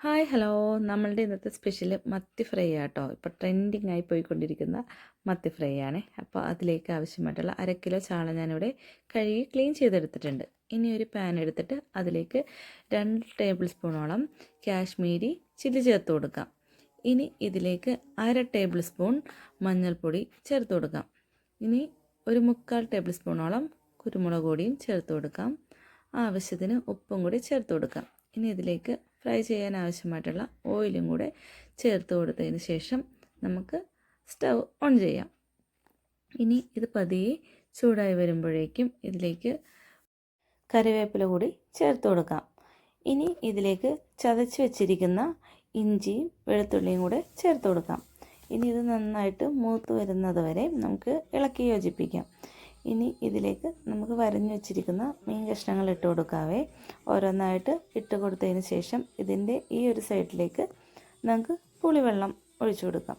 Hi hello, നമ്മളുടെ ഇന്നത്തെ special മത്തി ഫ്രൈ ആട്ടോ. ഇപ്പോൾ ട്രെൻഡിങ് ആയി പോയിക്കൊണ്ടിരിക്കുന്ന മത്തി ഫ്രൈ ആണ്. അപ്പോൾ അതിലേക്ക് ആവശ്യമായിട്ടുള്ള 1/2 കിലോ ചാള ഞാനിവിടെ കഴുകി ക്ലീൻ ചെയ്തെടുത്തിട്ടുണ്ട്. ഇനി ഒരു പാൻ എടുത്തിട്ട് അതിലേക്ക് 2 ടേബിൾ സ്പൂണോളം കാശ്മീരി ചില്ലി ചേർത്ത് കൊടുക്കാം. ഇനി ഇതിലേക്ക് 1/2 ടേബിൾ സ്പൂൺ മഞ്ഞൾപ്പൊടി ചേർത്ത് കൊടുക്കാം. ഇനി ഒരു 1/4 ടേബിൾ സ്പൂണോളം കുരുമുളക് പൊടിയും ചേർത്ത് കൊടുക്കാം. ആവശ്യത്തിന് ഉപ്പും കൂടി ചേർത്ത് കൊടുക്കാം. ഇനി ഇതിലേക്ക് ഫ്രൈ ചെയ്യാൻ ആവശ്യമായിട്ടുള്ള ഓയിലും കൂടെ ചേർത്ത് കൊടുത്തതിന് ശേഷം നമുക്ക് സ്റ്റൗ ഓൺ ചെയ്യാം. ഇനി ഇത് പതിയെ ചൂടായി വരുമ്പോഴേക്കും ഇതിലേക്ക് കറിവേപ്പില കൂടി ചേർത്ത് കൊടുക്കാം. ഇനി ഇതിലേക്ക് ചതച്ച് വെച്ചിരിക്കുന്ന ഇഞ്ചിയും വെളുത്തുള്ളിയും കൂടെ ചേർത്ത് കൊടുക്കാം. ഇനി ഇത് നന്നായിട്ട് മൂത്ത് വരുന്നത് വരെ നമുക്ക് ഇളക്കി യോജിപ്പിക്കാം. ഇനി ഇതിലേക്ക് നമുക്ക് വരഞ്ഞു വെച്ചിരിക്കുന്ന മീൻ കഷ്ണങ്ങൾ ഇട്ട് കൊടുക്കാവേ. ഓരോന്നായിട്ട് ഇട്ട് കൊടുത്തതിന് ശേഷം ഇതിൻ്റെ ഈ ഒരു സൈഡിലേക്ക് നമുക്ക് പുളിവെള്ളം ഒഴിച്ചു കൊടുക്കാം.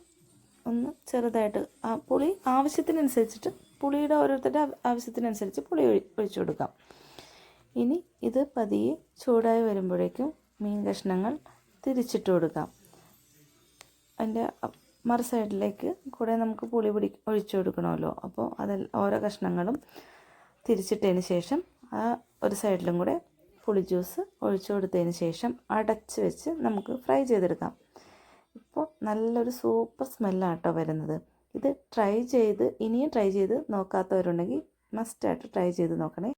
ഒന്ന് ചെറുതായിട്ട് പുളി ആവശ്യത്തിനനുസരിച്ചിട്ട് പുളിയുടെ ഓരോരുത്തരുടെ ആവശ്യത്തിനനുസരിച്ച് പുളി ഒഴിച്ചു കൊടുക്കാം. ഇനി ഇത് പതിയെ ചൂടായി വരുമ്പോഴേക്കും മീൻ കഷ്ണങ്ങൾ തിരിച്ചിട്ട് കൊടുക്കാം. അതിൻ്റെ മറു സൈഡിലേക്ക് കൂടെ നമുക്ക് പുളി ഒഴിച്ചു കൊടുക്കണമല്ലോ. അപ്പോൾ അതിൽ ഓരോ കഷ്ണങ്ങളും തിരിച്ചിട്ടതിന് ശേഷം ആ ഒരു സൈഡിലും കൂടെ പുളി ജ്യൂസ് ഒഴിച്ചു കൊടുത്തതിന് ശേഷം അടച്ച് വെച്ച് നമുക്ക് ഫ്രൈ ചെയ്തെടുക്കാം. ഇപ്പോൾ നല്ലൊരു സൂപ്പർ സ്മെല്ലാട്ടോ വരുന്നത്. ഇത് ഇനിയും ട്രൈ ചെയ്ത് നോക്കാത്തവരുണ്ടെങ്കിൽ മസ്റ്റായിട്ട് ട്രൈ ചെയ്ത് നോക്കണേ.